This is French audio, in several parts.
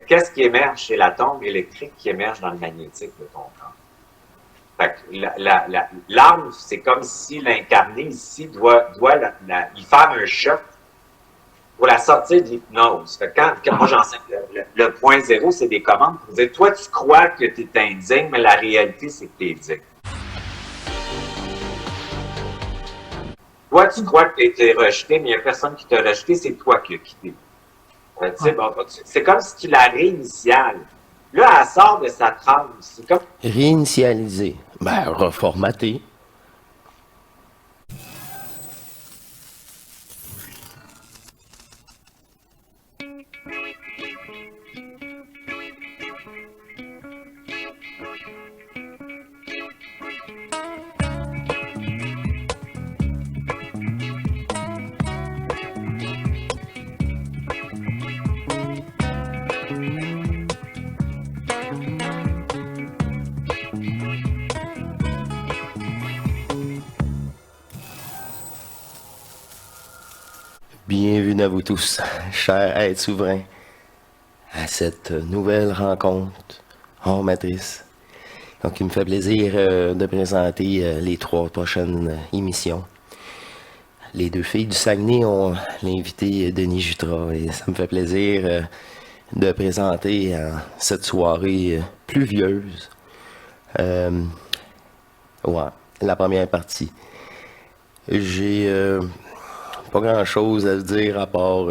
qu'est-ce qui émerge? C'est l'atome électrique qui émerge dans le magnétique de ton corps. Fait que l'âme, c'est comme si l'incarné ici doit il faire un choc pour la sortir de l'hypnose. Fait que quand moi j'enseigne le point zéro, c'est des commandes pour dire, toi tu crois que tu es indigne, mais la réalité c'est que tu es digne. Toi tu crois que tu as été rejeté, mais il n'y a personne qui t'a rejeté, c'est toi qui as quitté. Bon, c'est comme si tu la réinitiales. Là, elle sort de sa transe. C'est comme... Réinitialiser. Ben, reformater. Bienvenue à vous tous, chers êtres souverains, à cette nouvelle rencontre hors matrice. Donc, il me fait plaisir de présenter les 3 prochaines émissions. Les 2 filles du Saguenay ont l'invité Denis Jutras et ça me fait plaisir de présenter cette soirée pluvieuse. La première partie. J'ai pas grand chose à dire à part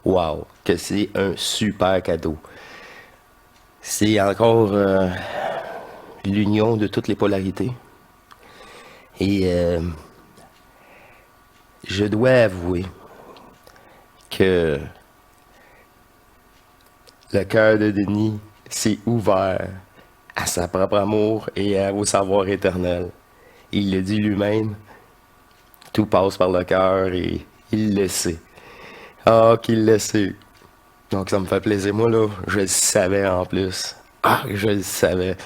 wow, que c'est un super cadeau. C'est encore l'union de toutes les polarités. Et je dois avouer que le cœur de Denis s'est ouvert à sa propre amour et au savoir éternel. Il le dit lui-même. Tout passe par le cœur et il le sait. Ah, qu'il le sait. Donc ça me fait plaisir. Moi, là, je le savais en plus. Ah, je le savais.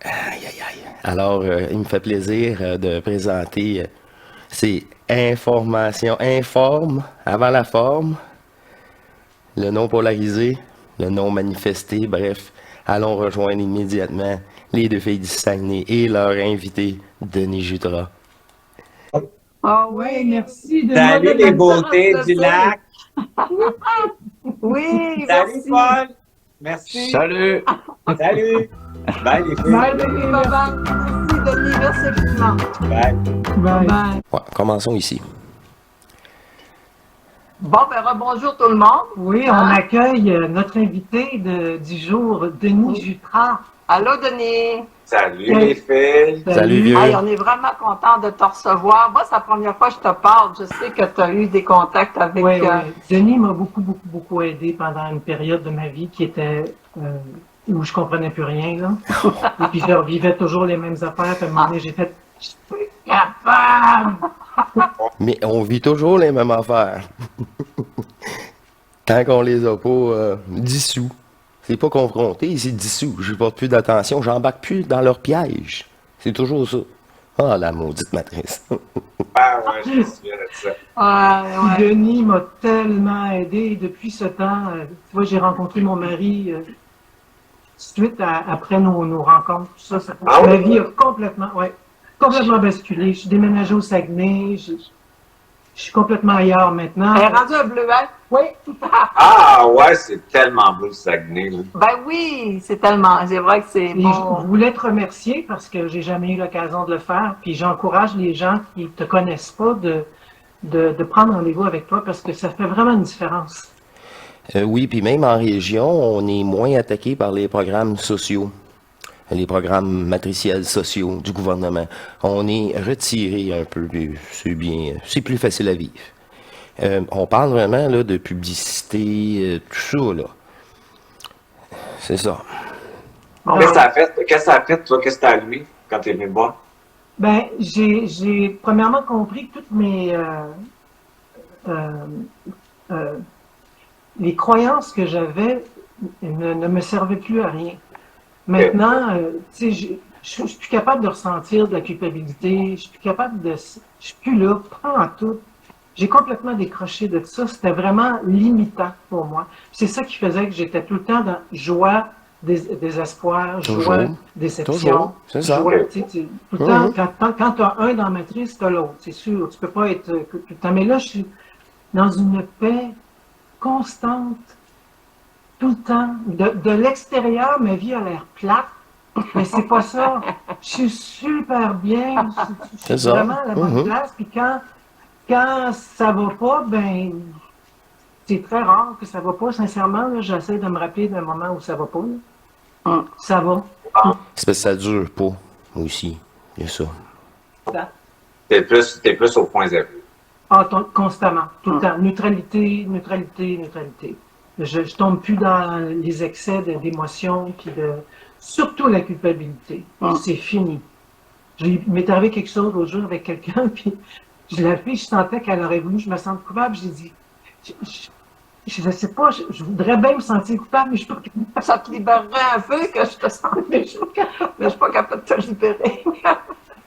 Aïe, aïe, aïe. Alors, il me fait plaisir de présenter ces informations. Informe avant la forme. Le non polarisé, le non manifesté. Bref, allons rejoindre immédiatement les 2 filles du Saguenay et leur invité, Denis Jutras. Ah oui, merci. Salut les beautés du lac. Oui, Salut merci. Paul. Merci. Salut. Salut. Bye les filles. Bye, Denis. Bye-bye. Merci, Denis. Merci infiniment. Bye. Bye. Bye. Ouais, commençons ici. Bon, ben, rebonjour tout le monde. Oui, on accueille notre invité du jour, Denis Jutras. Allô, Denis. Salut les filles. Salut vieux. Hey, on est vraiment content de te recevoir. Moi, c'est la première fois que je te parle. Je sais que tu as eu des contacts avec... Oui, oui. Denis m'a beaucoup aidé pendant une période de ma vie qui était où je comprenais plus rien, là. Et puis je revivais toujours les mêmes affaires. Puis à un moment donné, j'ai fait « Je suis plus capable! » Mais on vit toujours les mêmes affaires. Tant qu'on les a pas dissous. C'est pas confronté, c'est dissous. Je porte plus d'attention, j'embarque plus dans leur piège. C'est toujours ça. Ah, la maudite matrice. Ah ouais, je me souviens de ça. Ouais. Denis m'a tellement aidé depuis ce temps. Tu vois, j'ai rencontré mon mari suite après nos rencontres. Tout ça, ma vie a complètement basculé. Je suis déménagé au Saguenay. Je suis complètement ailleurs maintenant. Elle est rendue un bleuet? Oui. Ah ouais, c'est tellement beau le Saguenay. Là. Ben oui, c'est tellement... C'est vrai que c'est bon. Je voulais te remercier parce que j'ai jamais eu l'occasion de le faire. Puis j'encourage les gens qui te connaissent pas de prendre rendez-vous avec toi parce que ça fait vraiment une différence. Oui, puis même en région, on est moins attaqué par les programmes sociaux, les programmes matriciels sociaux du gouvernement. On est retiré un peu, c'est bien, c'est plus facile à vivre. On parle vraiment là, de publicité, tout ça, là. C'est ça. Qu'est-ce que ça a fait, toi? Qu'est-ce que t'as allumé quand t'es venu me voir? Ben, j'ai premièrement compris que toutes mes les croyances que j'avais ne me servaient plus à rien. Maintenant, tu sais, je suis plus capable de ressentir de la culpabilité, je suis plus capable de... Je suis plus là, prends tout. j'ai complètement décroché de ça. C'était vraiment limitant pour moi. C'est ça qui faisait que j'étais tout le temps dans joie, désespoir, Toujours. joie, déception. Toujours. C'est ça. Joie, tout le temps, quand tu as un dans la matrice, tu as l'autre. C'est sûr, tu peux pas être tout le temps. Mais là, je suis dans une paix constante, tout le temps. De l'extérieur, ma vie a l'air plate. Mais c'est pas ça. Je suis super bien. Je suis vraiment à la bonne place. Puis quand ça va pas, ben c'est très rare que ça va pas. Sincèrement, j'essaie de me rappeler d'un moment où ça va pas. Ça va. C'est parce que ça dure pas aussi. Il y a ça. T'es plus au point zéro. Constamment, tout le temps. Neutralité, neutralité, neutralité. Je tombe plus dans les excès d'émotions, puis surtout la culpabilité. C'est fini. Il m'est arrivé quelque chose l'autre jour avec quelqu'un, puis la fille, je sentais qu'elle aurait voulu que je me sente coupable. J'ai dit, je sais pas, je voudrais bien me sentir coupable, mais je suis pas capable. Ça te libérerait un peu que je te sente, mais je suis pas capable de te libérer.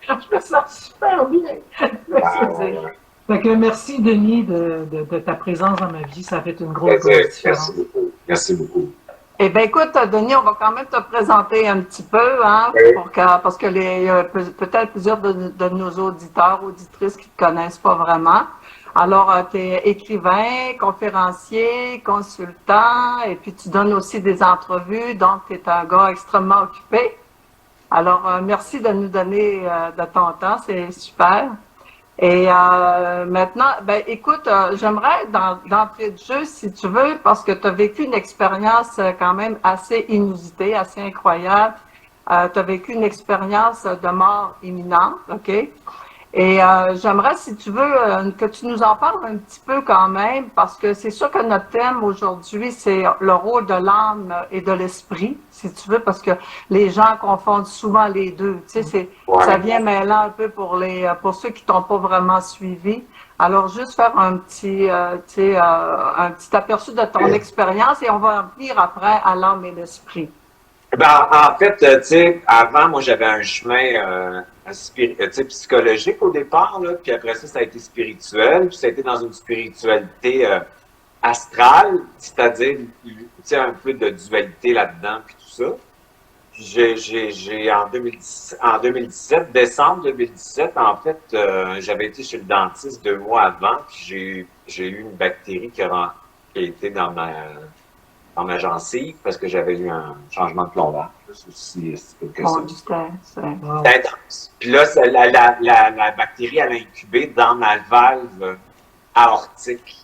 Je me sens super bien. Fait que merci, Denis, de ta présence dans ma vie. Ça a fait une grosse différence. Merci beaucoup. Merci beaucoup. Eh bien, écoute, Denis, on va quand même te présenter un petit peu, hein, Oui. parce que il y a peut-être plusieurs de nos auditeurs, auditrices qui ne te connaissent pas vraiment. Alors, tu es écrivain, conférencier, consultant, et puis tu donnes aussi des entrevues, donc tu es un gars extrêmement occupé. Alors, merci de nous donner de ton temps, c'est super. Et maintenant, ben écoute, j'aimerais d'entrée de jeu, si tu veux, parce que tu as vécu une expérience quand même assez inusitée, assez incroyable. Tu as vécu une expérience de mort imminente, OK? Et j'aimerais, si tu veux, que tu nous en parles un petit peu quand même, parce que c'est sûr que notre thème aujourd'hui, c'est le rôle de l'âme et de l'esprit, si tu veux, parce que les gens confondent souvent les deux. Tu sais, ça vient mêlant un peu pour ceux qui t'ont pas vraiment suivi. Alors, juste faire un petit aperçu de ton expérience et on va en venir après à l'âme et l'esprit. Ben, en fait, tu sais, avant, moi, j'avais un chemin psychologique au départ, là, puis après ça, ça a été spirituel, puis ça a été dans une spiritualité astrale, c'est-à-dire, tu sais, un peu de dualité là-dedans, puis tout ça. Puis j'ai en 2017, décembre 2017, en fait, j'avais été chez le dentiste 2 mois avant, puis j'ai eu une bactérie qui a été dans ma gencive parce que j'avais eu un changement de plombage. C'est aussi que ça. C'est intense. Puis là, la bactérie, elle a incubé dans ma valve aortique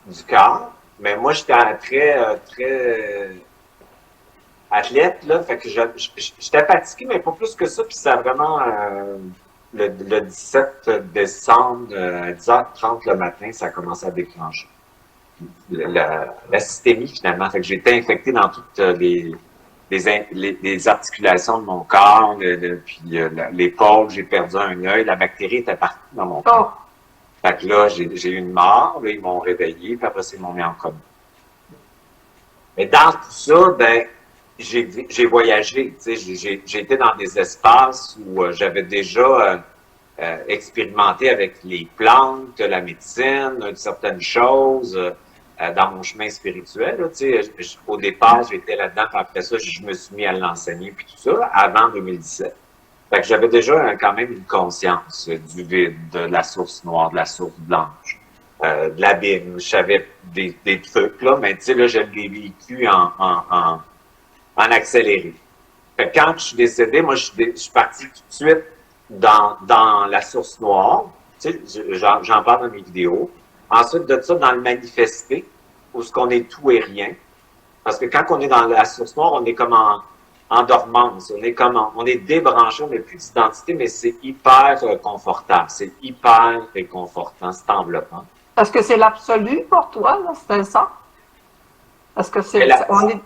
du corps. Mais moi, j'étais très athlète, là. Fait que j'étais fatigué, mais pas plus que ça. Puis ça a vraiment, le 17 décembre, à 10h30 le matin, ça a commencé à déclencher. La systémie, finalement. Fait que j'ai été infecté dans toutes les articulations de mon corps, puis l'épaule, j'ai perdu un œil, la bactérie était partie dans mon corps. Fait que là, j'ai eu une mort, là, ils m'ont réveillé, puis après ça, ils m'ont mis en coma. Mais dans tout ça, ben, j'ai voyagé, tu sais, j'ai été dans des espaces où j'avais déjà expérimenté avec les plantes, la médecine, certaines choses, dans mon chemin spirituel. Là, au départ, j'étais là-dedans, puis après ça, je me suis mis à l'enseigner, puis tout ça, avant 2017. Fait que j'avais déjà quand même une conscience du vide, de la source noire, de la source blanche, de l'abîme. Je savais des trucs, là, mais tu sais, là, je l'ai vécu en accéléré. Fait que quand je suis décédé, moi, je suis parti tout de suite dans la source noire. Tu sais, j'en parle dans mes vidéos. Ensuite de ça, dans le manifesté, où ce qu'on est tout et rien. Parce que quand on est dans la source noire, on est comme en dormance. On est débranché, on n'a plus d'identité, mais c'est hyper confortable. C'est hyper réconfortant, c'est enveloppant. Est-ce que c'est l'absolu pour toi, là, c'était ça? Est-ce que c'est l'absolu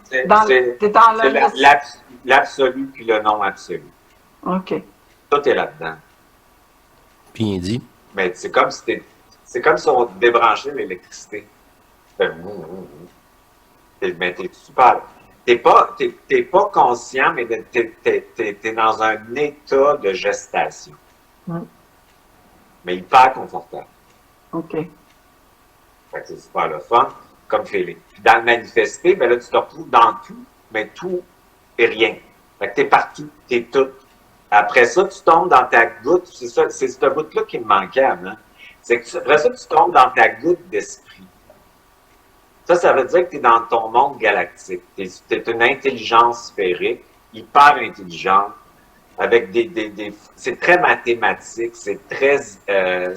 puis le non absolu. OK. Tout est là-dedans. Bien dit. Mais c'est comme si on débranchait l'électricité. T'es super. T'es pas conscient, mais t'es dans un état de gestation. Mais hyper confortable. OK. Fait que c'est super le fun comme feeling. Puis dans le manifester, ben là, tu te retrouves dans tout, mais tout et rien. Fait que t'es partout, t'es tout. Après ça, tu tombes dans ta goutte. C'est ça, c'est ce bout-là qui me manquait avant. C'est que après ça, tu tombes dans ta goutte d'esprit. Ça veut dire que tu es dans ton monde galactique. Tu es une intelligence sphérique, hyper intelligente, avec c'est très mathématique, c'est très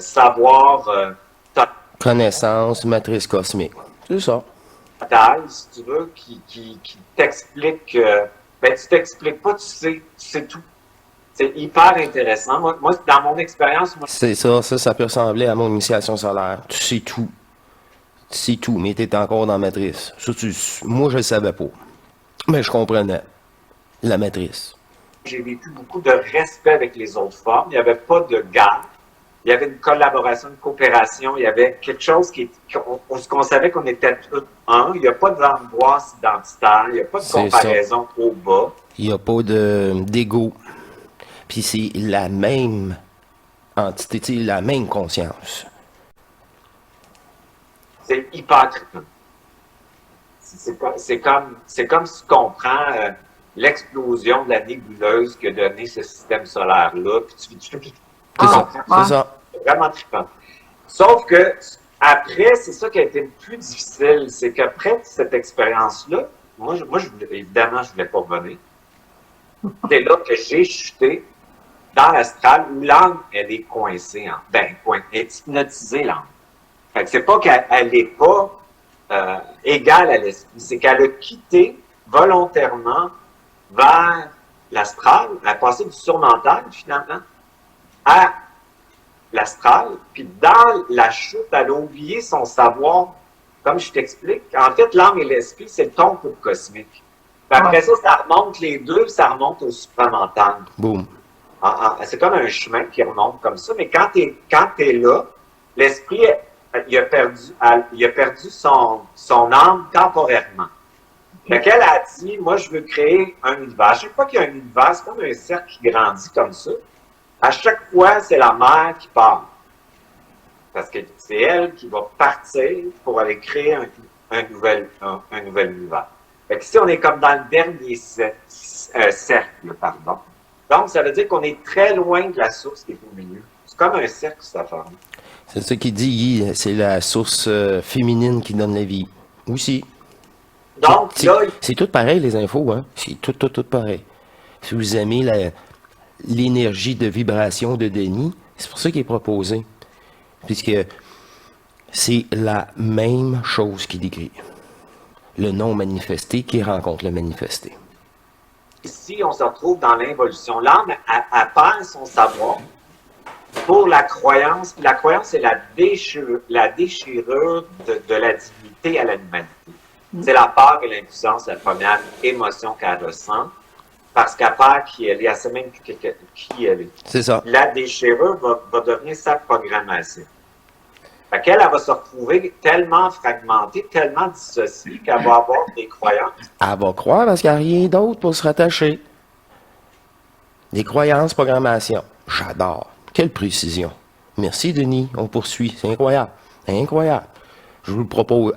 savoir Connaissance, matrice cosmique. C'est ça. total, si tu veux, qui t'explique ben tu t'expliques pas, tu sais tout. C'est hyper intéressant. Moi, dans mon expérience, C'est ça, ça peut ressembler à mon initiation solaire. Tu sais tout. Tu sais tout, mais t'es encore dans la matrice. Ça, moi, je le savais pas. Mais je comprenais. La matrice. j'ai vécu beaucoup de respect avec les autres formes. Il n'y avait pas de guerre. Il y avait une collaboration, une coopération. Il y avait quelque chose qu'on savait qu'on était tous un. Il n'y a pas d'angoisse identitaire. Il n'y a pas de comparaison au bas. Il n'y a pas d'ego. Puis c'est la même entité, la même conscience. C'est hyper trippant. C'est comme si tu comprends l'explosion de la nébuleuse que donné ce système solaire-là. C'est ça. C'est vraiment trippant. Sauf que après, c'est ça qui a été le plus difficile, c'est qu'après cette expérience-là, moi évidemment, je voulais pas revenir. C'est là que j'ai chuté dans l'astral où l'âme, elle est coincée. Elle est hypnotisée, l'âme. Fait que c'est pas qu'elle n'est pas égale à l'esprit, c'est qu'elle a quitté volontairement vers l'astral, elle a passé du surmental, finalement, à l'astral, puis dans la chute, elle a oublié son savoir. Comme je t'explique, en fait, l'âme et l'esprit, c'est le ton pour cosmique. Puis après ça remonte les deux, ça remonte au supramental. Boum. C'est comme un chemin qui remonte comme ça, mais quand tu es là, l'esprit, il a perdu son âme temporairement. Fait qu'elle a dit, moi, je veux créer un univers. À chaque fois qu'il y a un univers, c'est comme un cercle qui grandit comme ça. À chaque fois, c'est la mère qui part. Parce que c'est elle qui va partir pour aller créer un nouvel univers. Fait que ici, on est comme dans le dernier cercle, pardon. Donc, ça veut dire qu'on est très loin de la source qui est au milieu. C'est comme un cercle, cette affaire. C'est ça qu'il dit, c'est la source féminine qui donne la vie. Aussi. Donc, là, c'est tout pareil, les infos, hein? C'est tout pareil. Si vous aimez l'énergie de vibration de Denis, c'est pour ça qu'il est proposé. Puisque c'est la même chose qu'il décrit. Le non manifesté qui rencontre le manifesté. Ici, on se retrouve dans l'involution. L'âme, elle perd son savoir pour la croyance. La croyance, c'est la déchirure de la divinité à l'humanité. C'est la peur et l'impuissance, la première émotion qu'elle ressent, parce qu'elle perd qui elle est, elle sait même qui elle est. C'est ça. La déchirure va devenir sa programmation. Fait qu'elle, elle va se retrouver tellement fragmentée, tellement dissociée qu'elle va avoir des croyances. Elle va croire parce qu'il n'y a rien d'autre pour se rattacher. Des croyances, programmation. J'adore. Quelle précision. Merci, Denis. On poursuit. C'est incroyable. Incroyable. Je vous le propose.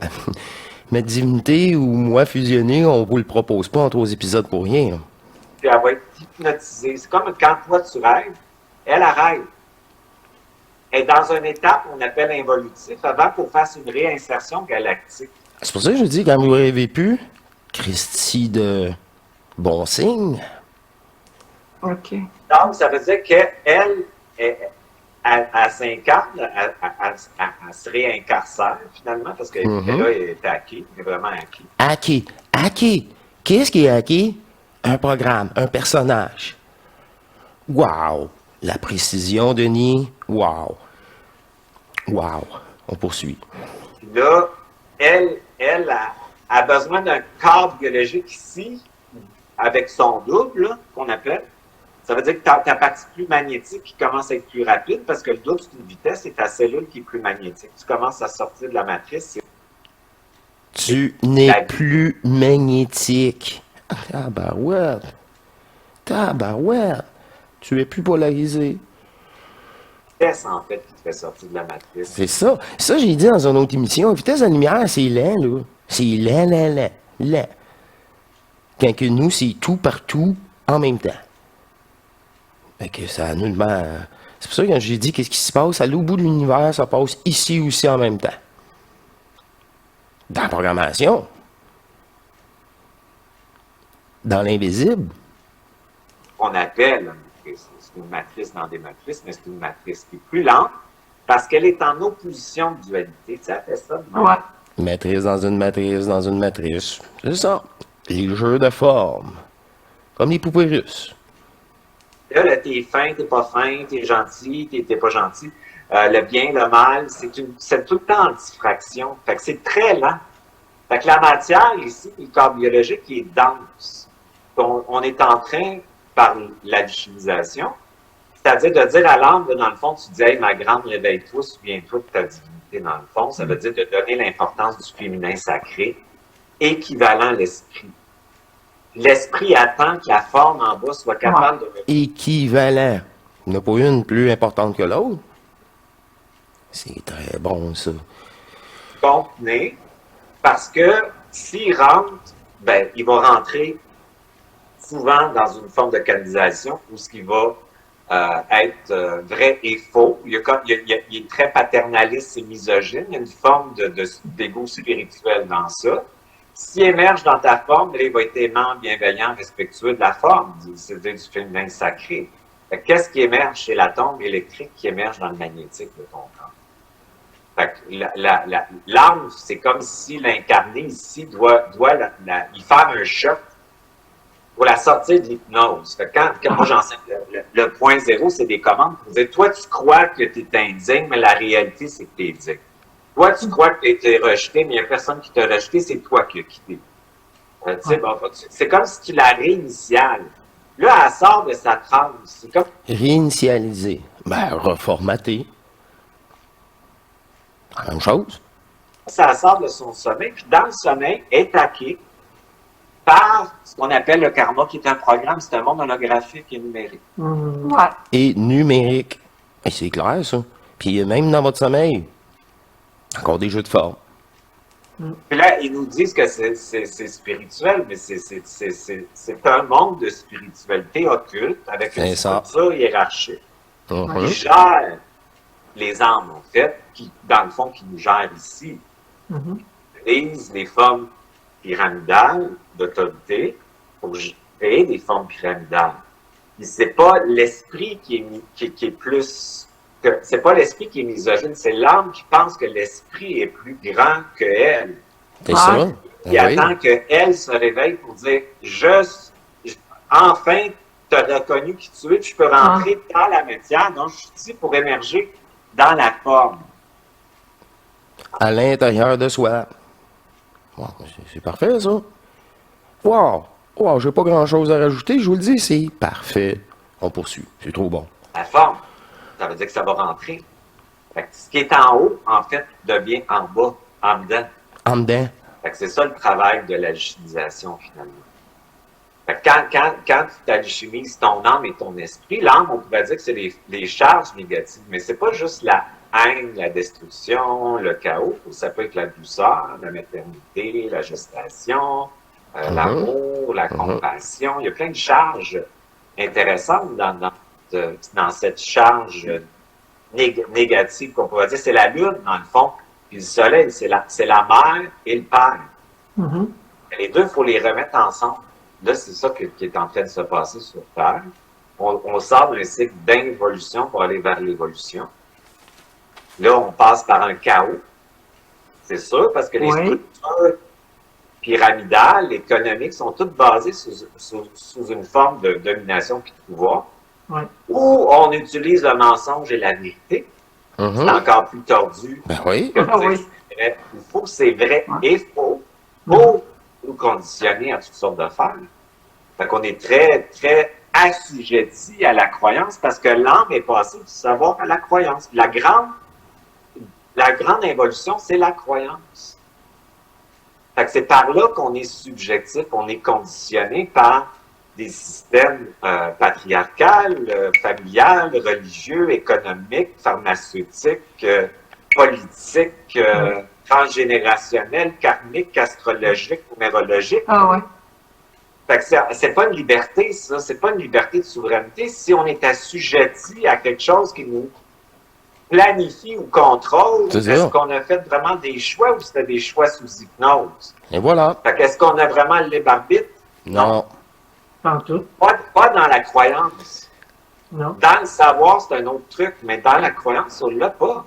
Ma divinité ou moi fusionné, on vous le propose pas en 3 épisodes pour rien. Puis elle va être hypnotisée. C'est comme quand toi tu rêves, elle rêve. Elle est dans une étape qu'on appelle involutif avant qu'on fasse une réinsertion galactique. C'est pour ça que je dis, quand vous rêvez plus, Christy de bon signe. OK. Donc, ça veut dire qu'elle, elle s'incarne, elle se réincarcère finalement, parce qu'elle est hackée, elle est vraiment hackée. Hacké. Qu'est-ce qui est hacké? Un programme, un personnage. Wow! La précision, Denis. Wow! On poursuit. Puis là, elle a besoin d'un cadre biologique ici, avec son double, là, qu'on appelle. Ça veut dire que ta partie plus magnétique qui commence à être plus rapide, parce que le double, c'est une vitesse, c'est ta cellule qui est plus magnétique. Tu commences à sortir de la matrice. Tu n'es plus magnétique. Tabarouette. Tu es plus polarisé. vitesse, en fait, qui te fait sortir de la matrice. C'est ça. Ça, j'ai dit dans une autre émission. Vitesse de la lumière, c'est lent, là. C'est lent. Quand que nous, c'est tout partout en même temps. Fait que ça nous demande. C'est pour ça que quand j'ai dit qu'est-ce qui se passe à l'autre bout de l'univers, ça passe ici aussi en même temps. Dans la programmation. Dans l'invisible. On appelle une matrice. C'est une matrice dans des matrices, mais c'est une matrice qui est plus lente parce qu'elle est en opposition de dualité. Ça fait ça, non? Ouais. Matrice dans une matrice dans une matrice. C'est ça. Les jeux de forme. Comme les poupées russes. Là, t'es fin, t'es pas fin, t'es gentil, t'es pas gentil. Le bien, le mal, c'est tout le temps en diffraction. Fait que c'est très lent. Fait que la matière, ici, le corps biologique, il est dense. On est en train, par l'alchimisation, c'est-à-dire de dire à l'âme, dans le fond, tu dis, hey, ma grande, réveille-toi, souviens-toi de ta divinité, dans le fond. Ça veut dire de donner l'importance du féminin sacré, équivalent à l'esprit. L'esprit attend que la forme en bas soit capable de... Équivalent. Il n'y en a pas une plus importante que l'autre. C'est très bon, ça. contenir, parce que s'il rentre, ben, il va rentrer souvent dans une forme de canalisation où ce qui va être vrai et faux. Il est très paternaliste et misogyne. Il y a une forme d'égo spirituel dans ça. S'il émerge dans ta forme, il va être aimant, bienveillant, respectueux de la forme, c'est-à-dire du féminin sacré. Qu'est-ce qui émerge chez l'atome électrique qui émerge dans le magnétique de ton corps? L'âme, c'est comme si l'incarné ici doit y faire un choc pour la sortir de l'hypnose. Quand moi j'enseigne le point zéro, c'est des commandes pour dire, toi tu crois que tu es indigne, mais la réalité c'est que tu es digne. Toi tu crois que tu as été rejeté, mais il n'y a personne qui t'a rejeté, c'est toi qui as quitté. C'est comme si tu la réinitiales. Là, elle sort de sa transe. C'est comme... Réinitialiser. Ben, reformater. La même chose. Ça sort de son sommeil, puis dans le sommeil, est attaqué par ce qu'on appelle le karma, qui est un programme, c'est un monde holographique et numérique. Ouais. Et numérique. Et c'est clair, ça. Puis même dans votre sommeil, encore des jeux de forme. Puis là, ils nous disent que c'est spirituel, mais c'est un monde de spiritualité occulte avec une structure hiérarchique qui gère les âmes, en fait, qui, dans le fond, qui nous gèrent ici. Utilisent les formes pyramidales d'autorité pour créer des formes pyramidales. Puis c'est pas l'esprit qui est plus... C'est pas l'esprit qui est misogyne, c'est l'âme qui pense que l'esprit est plus grand que elle. C'est ça. Qui attend qu'elle se réveille pour dire enfin, tu as reconnu qui tu es, puis je peux rentrer dans la matière, donc je suis ici pour émerger dans la forme. À l'intérieur de soi. Wow, c'est parfait, ça. Wow, j'ai pas grand-chose à rajouter, je vous le dis, c'est parfait. On poursuit, c'est trop bon. La forme, ça veut dire que ça va rentrer. Fait que ce qui est en haut, en fait, devient en bas, en dedans. En dedans. Fait que c'est ça le travail de l'alchimisation, finalement. Fait que quand tu alchimises ton âme et ton esprit, l'âme, on pourrait dire que c'est les charges négatives, mais c'est pas juste la haine, la destruction, le chaos, ça peut être la douceur, la maternité, la gestation, l'amour, la compassion. Il y a plein de charges intéressantes dans cette charge négative qu'on pourrait dire. C'est la lune, dans le fond, puis le soleil, c'est la mère et le père. Les deux, il faut les remettre ensemble. Là, c'est ça qui est en train de se passer sur Terre. On sort d'un cycle d'involution pour aller vers l'évolution. Là, on passe par un chaos. C'est sûr, parce que les structures pyramidales, économiques, sont toutes basées sous une forme de domination et de pouvoir, où on utilise le mensonge et la vérité. C'est encore plus tordu. Ben oui. Il faut que c'est vrai et faux pour nous conditionner à toutes sortes d'affaires. Fait qu'on est très, très assujetti à la croyance parce que l'âme est passée du savoir à la croyance. La grande évolution, c'est la croyance. Fait que c'est par là qu'on est subjectif, on est conditionné par des systèmes patriarcales, familiales, religieux, économiques, pharmaceutiques, politiques, transgénérationnels, karmiques, astrologiques, numérologiques. Ah ouais. Fait que c'est pas une liberté, ça. C'est pas une liberté de souveraineté si on est assujetti à quelque chose qui nous planifie ou contrôle. Est-ce qu'on a fait vraiment des choix ou c'était des choix sous hypnose? Et voilà. Fait qu'est-ce qu'on a vraiment le libre arbitre? Non. Pas en tout. Pas dans la croyance. Non. Dans le savoir, c'est un autre truc, mais dans la croyance, on l'a pas.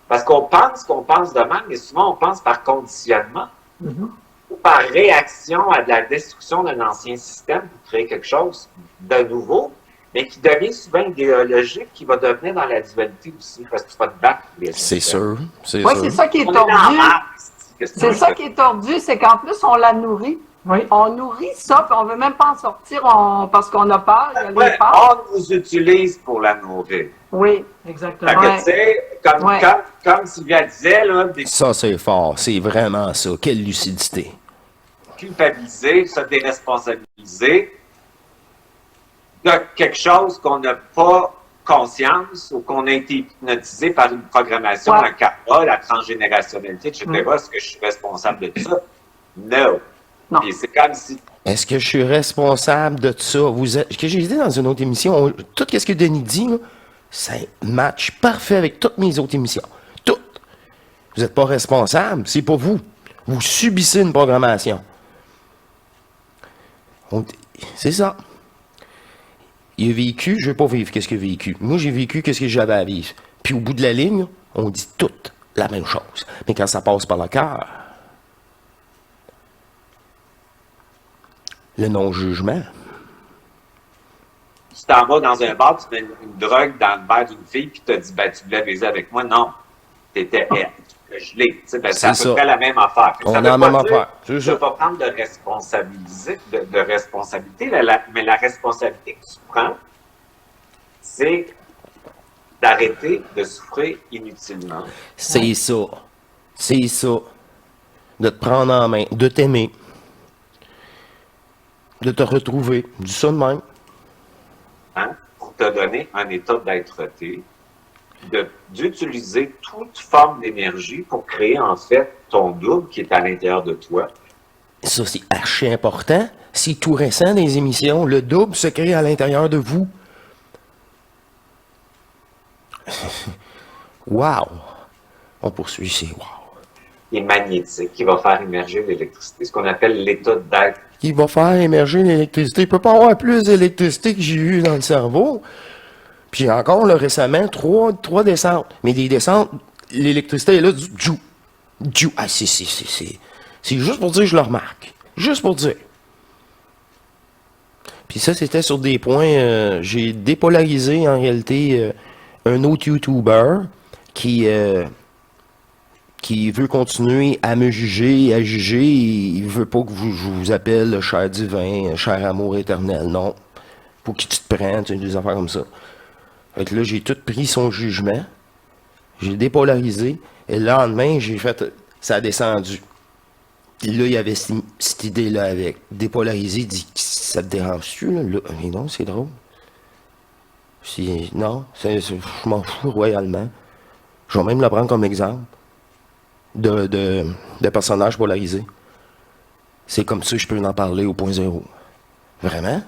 Parce qu'on pense de même, mais souvent on pense par conditionnement Mhm. ou par réaction à de la destruction d'un ancien système pour créer quelque chose de nouveau, mais qui devient souvent idéologique, qui va devenir dans la dualité aussi, parce que tu vas te battre pour les C'est systèmes. sûr. C'est Oui, sûr. c'est ça qui est On est dans la tordu. marque. Qu'est-ce que tu C'est veux ça que- qui est tordu, c'est qu'en plus, on la nourrit. Oui. On nourrit ça, puis on veut même pas en sortir parce qu'on a peur. Il y a les Ouais, peurs. on nous utilise pour la nourrir. Oui. Exactement. Fait que, Ouais. tu sais, Ouais. comme Sylvia disait, là, des Ça, c'est fort. C'est vraiment ça. Quelle lucidité. culpabiliser, se déresponsabiliser de quelque chose qu'on n'a pas conscience ou qu'on a été hypnotisé par une programmation, Ouais. un karma, la transgénérationnalité, etc. Est-ce que je suis responsable de ça? Non. Non. Puis c'est comme si Est-ce que je suis responsable de ça? Ce que j'ai dit dans une autre émission, tout ce que Denis dit, là, ça match parfait avec toutes mes autres émissions. Toutes. Vous n'êtes pas responsable, c'est pas vous. Vous subissez une programmation. C'est ça. Il a vécu, je ne vais pas vivre qu'est-ce qu'il a vécu. Moi, j'ai vécu qu'est-ce que j'avais à vivre. Puis au bout de la ligne, on dit toutes la même chose. Mais quand ça passe par le cœur, le non-jugement, tu t'en vas dans un bar, tu mets une drogue dans le verre d'une fille, puis tu te dis, ben, tu voulais baiser avec moi. Non. T'étais gelé. Tu sais, ben, c'est à C'est peu ça. près la même affaire. Fait que On ça a veut la pas même dire affaire. C'est de ça. ne pas prendre de responsabilité, mais la responsabilité que tu prends, c'est d'arrêter de souffrir inutilement. c'est ça. C'est ça. De te prendre en main, de t'aimer, de te retrouver, du ça de même. Hein, pour te donner un état d'être-té, d'utiliser toute forme d'énergie pour créer en fait ton double qui est à l'intérieur de toi. Ça, c'est archi important. C'est tout récent dans les émissions. Le double se crée à l'intérieur de vous. Wow! On poursuit, c'est wow. Qui est magnétique, qui va faire émerger l'électricité, ce qu'on appelle l'état d'être. Qui va faire émerger l'électricité. Il ne peut pas avoir plus d'électricité que j'ai eu dans le cerveau. Puis encore, là, récemment, trois descentes. Mais des descentes, l'électricité est là, du djou. Djou. Ah, c'est juste pour dire que je le remarque. Juste pour dire. Puis ça, c'était sur des points... j'ai dépolarisé, en réalité, un autre YouTuber qui veut continuer à me juger et à juger. Il veut pas que je vous appelle cher divin, cher amour éternel. Non. Pour qu'il te prenne, tu sais, des affaires comme ça. Fait que là, j'ai tout pris son jugement. J'ai dépolarisé. Et le lendemain, j'ai fait... Ça a descendu. Et là, il y avait cette idée-là avec. Dépolariser, il dit, ça te dérange-tu, là? Mais non, c'est drôle. Non, je m'en fous royalement. Je vais même le prendre comme exemple de personnage polarisé. C'est comme ça que je peux en parler au point zéro. Vraiment?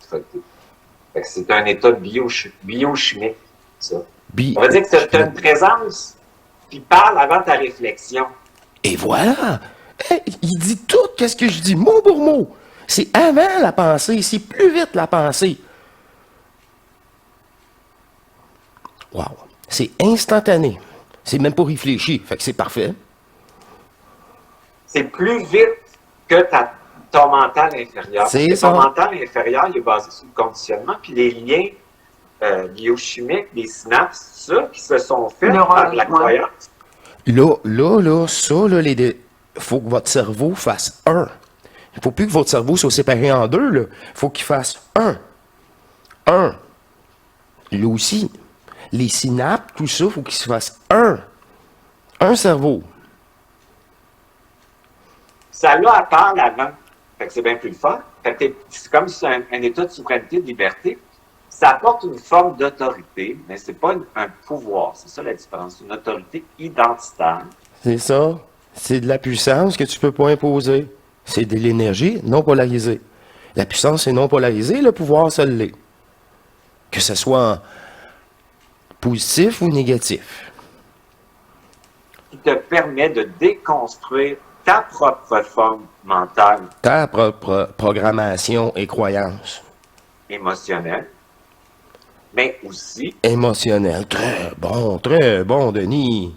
Fait que c'est un état biochimique, ça. Bi- On va dire que tu as une présence qui parle avant ta réflexion. Et voilà! Hey, il dit tout, qu'est-ce que je dis, mot pour mot. C'est avant la pensée, c'est plus vite la pensée. Wow! C'est instantané. C'est même pas réfléchi, fait que c'est parfait. C'est plus vite que ton mental inférieur. C'est Parce que ça. ton mental inférieur, il est basé sur le conditionnement, puis les liens biochimiques, les synapses, ça, qui se sont faits par la croyance. Là, ça, là, faut que votre cerveau fasse un. Il faut plus que votre cerveau soit séparé en deux, là. Il faut qu'il fasse un. Un. Là aussi. Les synapses, tout ça, il faut qu'il se fasse un. Un cerveau. ça l'a à part avant. Fait que c'est bien plus le fun. Fait que c'est comme si c'est un état de souveraineté, de liberté. Ça apporte une forme d'autorité, mais c'est pas un pouvoir. C'est ça la différence. Une autorité identitaire. C'est ça. C'est de la puissance que tu peux pas imposer. C'est de l'énergie non polarisée. La puissance est non polarisée, le pouvoir, ça l'est. Que ce soit positif ou négatif. Qui te permet de déconstruire ta propre forme mentale, Ta propre programmation et croyance. émotionnelle, mais aussi Émotionnelle. Très bon, Denis.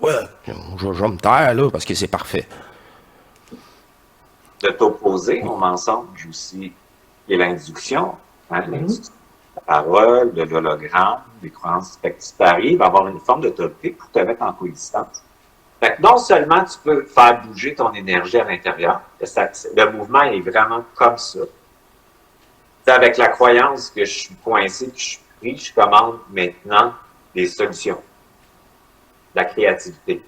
Ouais, je vais me taire, là, parce que c'est parfait. de t'opposer au mensonge aussi, qui est l'induction, hein, l'induction de la parole, de l'hologramme, des croyances. Fait que tu arrives à avoir une forme d'autorité pour te mettre en coexistence. Fait que non seulement tu peux faire bouger ton énergie à l'intérieur, le mouvement est vraiment comme ça. C'est avec la croyance que je suis coincé, que je suis pris, je commande maintenant des solutions, la créativité,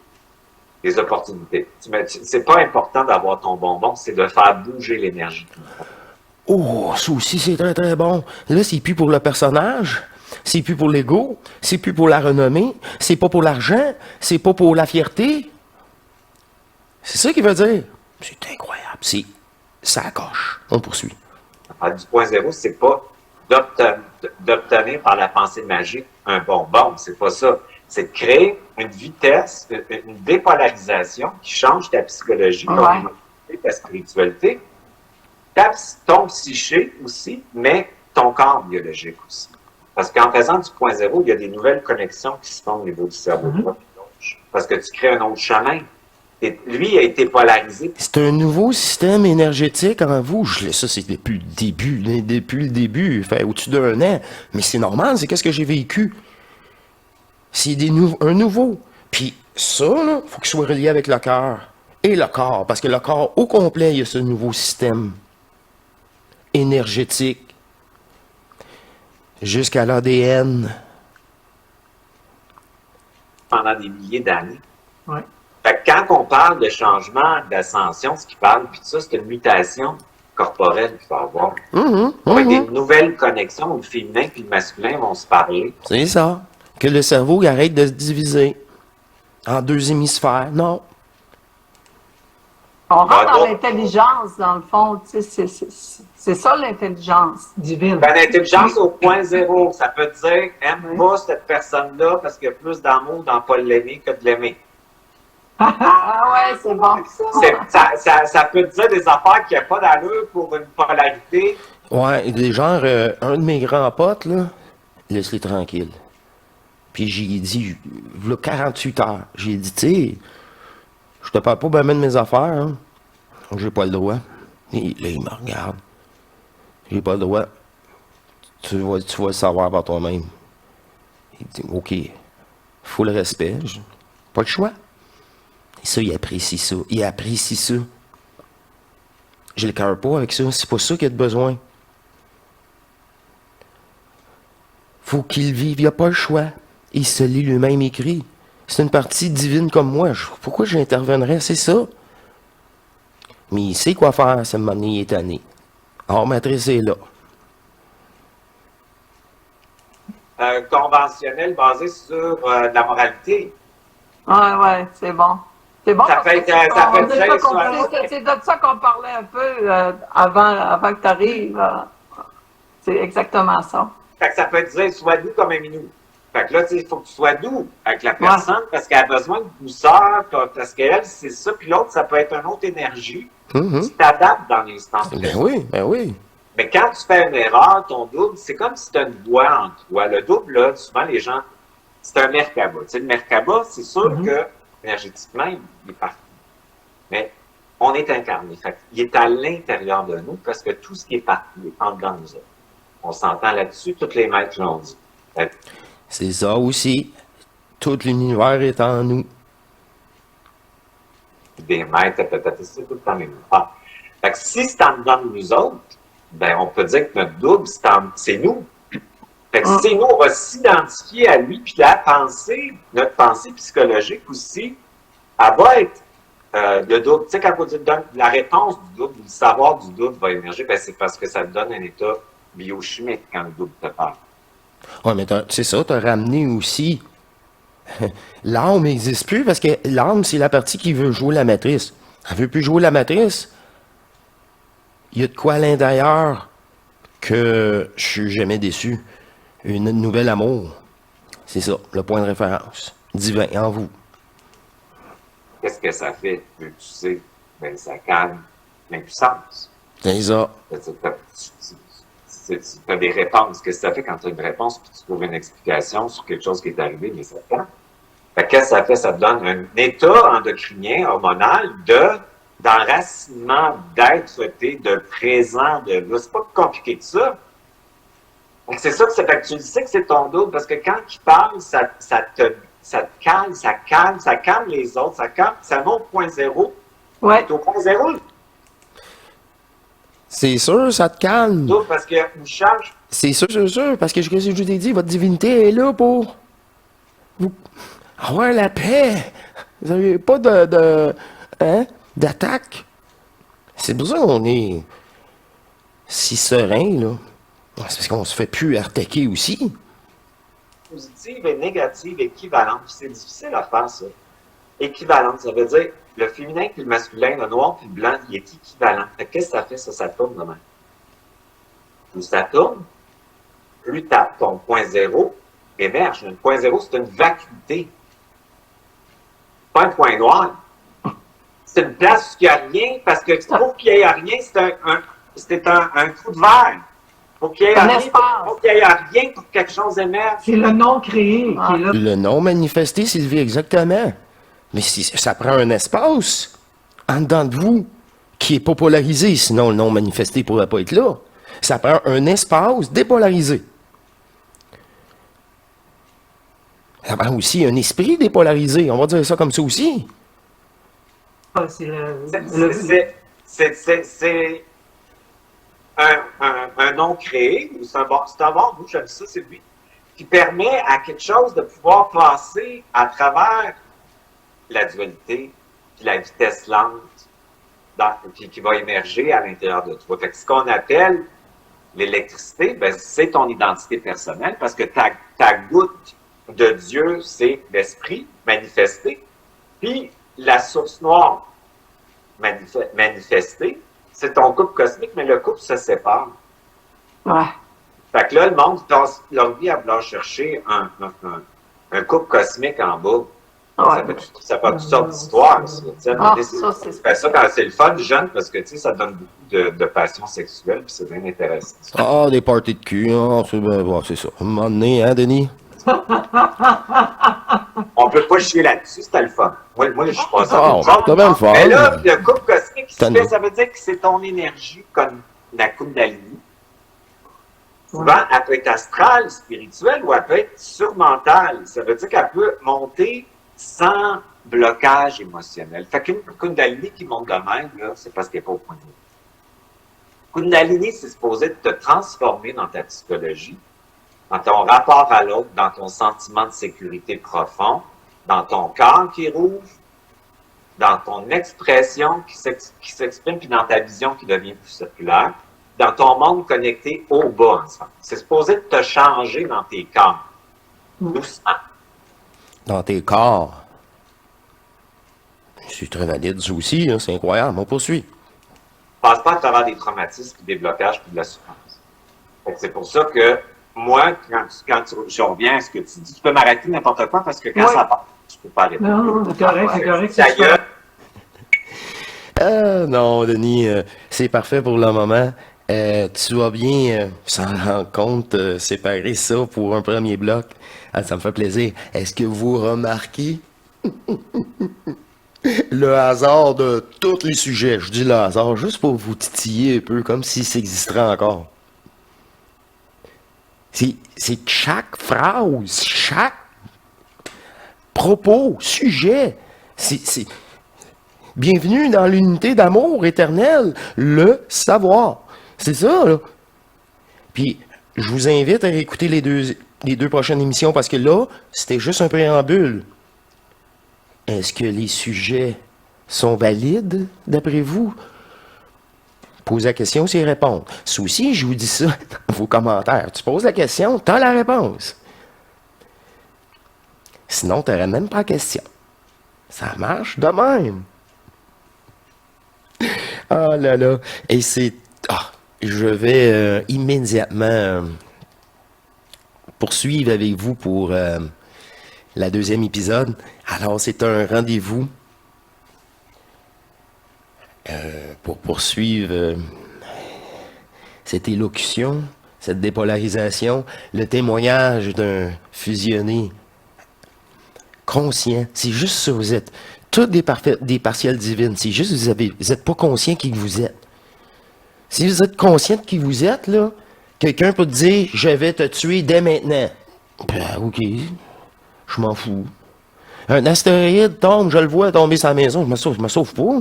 des opportunités. C'est pas important d'avoir ton bonbon, c'est de faire bouger l'énergie. Oh, ça aussi, c'est très, très bon. Là, c'est plus pour le personnage, c'est plus pour l'ego, c'est plus pour la renommée, c'est pas pour l'argent, c'est pas pour la fierté. C'est ça qu'il veut dire. C'est incroyable. Ça coche. On poursuit. Alors, du point zéro, c'est pas d'obtenir par la pensée magique un bonbon. C'est pas ça. C'est de créer une vitesse, une dépolarisation qui change ta psychologie, ton émotivité, ta spiritualité, ton psyché aussi, mais ton corps biologique aussi. Parce qu'en faisant du point zéro, il y a des nouvelles connexions qui se font au niveau du cerveau droit et gauche. Parce que tu crées un autre chemin. Et lui a été polarisé. C'est un nouveau système énergétique en vous. Ça, c'est depuis le début. Depuis le début, fait au-dessus d'un an. Mais c'est normal, c'est qu'est-ce que j'ai vécu. C'est un nouveau. Puis ça, là, faut qu'il soit relié avec le cœur. Et le corps. Parce que le corps, au complet, il y a ce nouveau système énergétique. Jusqu'à l'ADN. Pendant des milliers d'années. Ouais. Fait que quand on parle de changement, d'ascension, ce qui parle, puis ça, c'est une mutation corporelle qu'il va y avoir. Avec des nouvelles connexions où le féminin et le masculin vont se parler. C'est ça. Que le cerveau il arrête de se diviser en deux hémisphères. Non. On rentre dans l'intelligence, dans le fond. Tu sais, c'est ça l'intelligence. Divine. Ben, l'intelligence au point zéro, ça peut dire aime pas cette personne-là parce qu'il y a plus d'amour dans pas l'aimer que de l'aimer. Ah ouais, c'est bon. Ça peut dire des affaires qui n'ont pas d'allure pour une polarité. Ouais, des genres, un de mes grands potes, là, laisse-les tranquilles. Puis j'ai dit, voilà 48 heures, j'ai dit, tu sais, je te parle pas ben de mes affaires, hein. J'ai pas le droit. Et là, il me regarde. J'ai pas le droit. Tu vas le savoir par toi-même. Il dit, OK, faut le respect. Pas le choix. Et ça, il apprécie ça. Il apprécie ça. Je le cœur pas avec ça. C'est pas ça qu'il a de besoin. Faut qu'il vive. Il a pas le choix. Il se lit lui-même écrit. C'est une partie divine comme moi. Pourquoi j'interviendrais? C'est ça. Mais il sait quoi faire, ce moment il est tanné. Or, matrice est là. Conventionnel basé sur de la moralité. Ouais, c'est bon. C'est bon. Ça fait c'est de ça qu'on parlait un peu avant que tu arrives. C'est exactement ça. Fait que ça peut dire sois doux comme un minou. Fait que là, il faut que tu sois doux avec la personne parce qu'elle a besoin de douceur, parce qu'elle, c'est ça, puis l'autre, ça peut être une autre énergie. Tu t'adaptes dans l'instant. Ben oui, ben oui. Mais quand tu fais une erreur, ton double, c'est comme si tu as une voix en toi. Le double, là, souvent, les gens, c'est un Merkaba. Tu sais, le Merkaba, c'est sûr que, énergétiquement, il est parti. Mais on est incarné. Fait il est à l'intérieur de nous parce que tout ce qui est parti est en dedans de nous autres. On s'entend là-dessus, tous les maîtres l'ont dit. C'est ça aussi. Tout l'univers est en nous. Des maîtres, c'est tout le temps les mêmes. Fait que si c'est en dedans de nous autres, ben, on peut dire que notre double, c'est nous. Fait que c'est nous, on va s'identifier à lui, puis la pensée, notre pensée psychologique aussi, elle va être le doute, tu sais, quand on dit la réponse du doute, le savoir du doute va émerger, ben c'est parce que ça te donne un état biochimique quand le doute te parle. Ouais, mais c'est ça, t'as ramené aussi. L'âme n'existe plus parce que l'âme, c'est la partie qui veut jouer la matrice. Elle veut plus jouer la matrice. Il y a de quoi à l'intérieur que je suis jamais déçu. Une nouvelle amour. C'est ça, le point de référence. Divin en vous. Qu'est-ce que ça fait? Tu sais, ben, ça calme l'impuissance. C'est ça. Tu as des réponses. Qu'est-ce que ça fait quand tu as une réponse puis tu trouves une explication sur quelque chose qui est arrivé, mais ça calme? Qu'est-ce que ça fait? Ça te donne un état endocrinien, hormonal, d'enracinement, d'être, de présent, c'est pas plus compliqué que ça. C'est ça que c'est. Tu le sais que c'est ton doute, parce que quand il parle, ça te calme, ça calme les autres, ça monte au point zéro. Ouais. C'est au point zéro. C'est sûr, ça te calme. Doute parce qu'il change. C'est sûr, parce que je t'ai dit, votre divinité est là pour vous avoir la paix. Vous n'avez pas d'attaque. C'est pour ça qu'on est si serein, là. C'est parce qu'on se fait plus attaquer aussi. Positive et négative équivalente. C'est difficile à faire, ça. Équivalente, ça veut dire le féminin puis le masculin, le noir puis le blanc, il est équivalent. Qu'est-ce que ça fait, ça? Ça tourne demain. Plus ça tourne, plus ton point zéro émerge. Un point zéro, c'est une vacuité. Pas un point noir. C'est une place où il n'y a rien, parce que pour qu'il n'y ait rien, c'est un trou de verre. Pour qu'il n'y ait rien pour que quelque chose émerge. C'est le non créé qui est là. Le non manifesté, Sylvie, exactement. Mais ça prend un espace en dedans de vous qui est pas polarisé, sinon le non manifesté ne pourrait pas être là. Ça prend un espace dépolarisé. Ça prend aussi un esprit dépolarisé, on va dire ça comme ça aussi. C'est un non créé, ou c'est un bon, nous j'aime ça, c'est lui, qui permet à quelque chose de pouvoir passer à travers la dualité, puis la vitesse lente, puis qui va émerger à l'intérieur de toi. Fait que ce qu'on appelle l'électricité, ben, c'est ton identité personnelle, parce que ta goutte de Dieu, c'est l'esprit manifesté, puis la source noire manifestée, c'est ton couple cosmique, mais le couple se sépare. Ouais. Fait que là, le monde passe leur vie à vouloir chercher un couple cosmique en bas. Ouais. Ça fait toutes sortes d'histoires. Ça, quand c'est le fun jeune, parce que ça donne beaucoup de passion sexuelle, puis c'est bien intéressant. Ah, des parties de cul, hein, c'est ça. À un moment donné, hein, Denis? On peut pas chier là-dessus, c'était le fun. Moi je suis pas ça. T'as bien le fun. Mais là, le couple cosmique, ça veut dire que c'est ton énergie comme la Kundalini. Souvent, elle peut être astrale, spirituelle, ou elle peut être surmentale. Ça veut dire qu'elle peut monter sans blocage émotionnel. Fait qu'une Kundalini qui monte de même, là, c'est parce qu'elle n'est pas au point de vue. Kundalini, c'est supposé te transformer dans ta psychologie, dans ton rapport à l'autre, dans ton sentiment de sécurité profond, dans ton corps qui rouvre, dans ton expression qui s'exprime, puis dans ta vision qui devient plus circulaire, dans ton monde connecté au bas ensemble. C'est supposé te changer dans tes corps. Doucement. Dans tes corps. C'est très valide, ça aussi, hein, c'est incroyable. On poursuit. Passe pas à travers des traumatismes, des blocages, puis de la souffrance. C'est pour ça que moi, quand je reviens à ce que tu dis, tu peux m'arrêter n'importe quoi parce que quand ça part, tu peux pas arrêter. Non, c'est correct. Non, Denis, c'est parfait pour le moment. Tu vas bien, sans rendre compte, séparer ça pour un premier bloc. Ah, ça me fait plaisir. Est-ce que vous remarquez le hasard de tous les sujets? Je dis le hasard juste pour vous titiller un peu, comme si ça existerait encore. C'est chaque phrase, chaque propos, sujet. C'est bienvenue dans l'unité d'amour éternel, le savoir. C'est ça, là. Puis, je vous invite à écouter les deux prochaines émissions parce que là, c'était juste un préambule. Est-ce que les sujets sont valides, d'après vous? Posez la question, c'est répondre. Ça aussi, je vous dis ça dans vos commentaires. Tu poses la question, tu as la réponse. Sinon, tu n'aurais même pas la question. Ça marche de même. Ah là là. Et c'est... je vais immédiatement poursuivre avec vous pour la deuxième épisode. Alors, c'est un rendez-vous pour poursuivre cette élocution, cette dépolarisation, le témoignage d'un fusionné conscient. C'est juste ça, vous êtes tous des partiels divines. C'est juste vous n'êtes pas conscient qui vous êtes. Si vous êtes conscient de qui vous êtes, là, quelqu'un peut te dire « Je vais te tuer dès maintenant ». Ben, ok, je m'en fous. Un astéroïde tombe, je le vois tomber sur la maison, je me sauve pas.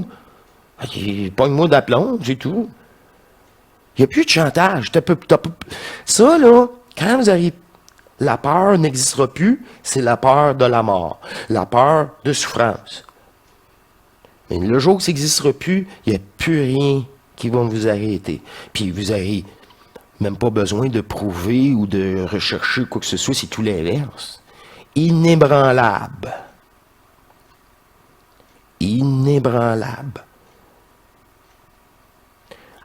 Pogne-moi d'aplomb, c'est tout. Il n'y a plus de chantage. Ça, là, quand vous arrivez, la peur n'existera plus, c'est la peur de la mort, la peur de souffrance. Mais le jour que ça n'existera plus, il n'y a plus rien qui va vous arrêter. Puis vous n'avez même pas besoin de prouver ou de rechercher quoi que ce soit, c'est tout l'inverse. Inébranlable. Inébranlable.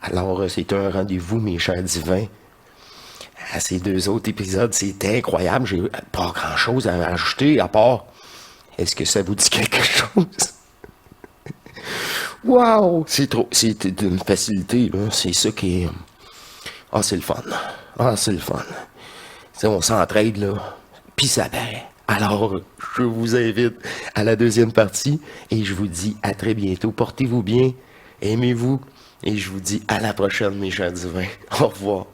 Alors, c'est un rendez-vous, mes chers divins. À ces 2 autres épisodes, c'était incroyable. J'ai pas grand-chose à ajouter, à part, est-ce que ça vous dit quelque chose? Wow! C'est d'une facilité, là. C'est ça qui est... Ah, c'est le fun. Ah, c'est le fun. T'sais, on s'entraide, là, puis ça paraît. Alors, je vous invite à la deuxième partie, et je vous dis à très bientôt. Portez-vous bien, aimez-vous, et je vous dis à la prochaine, mes chers divins. Au revoir.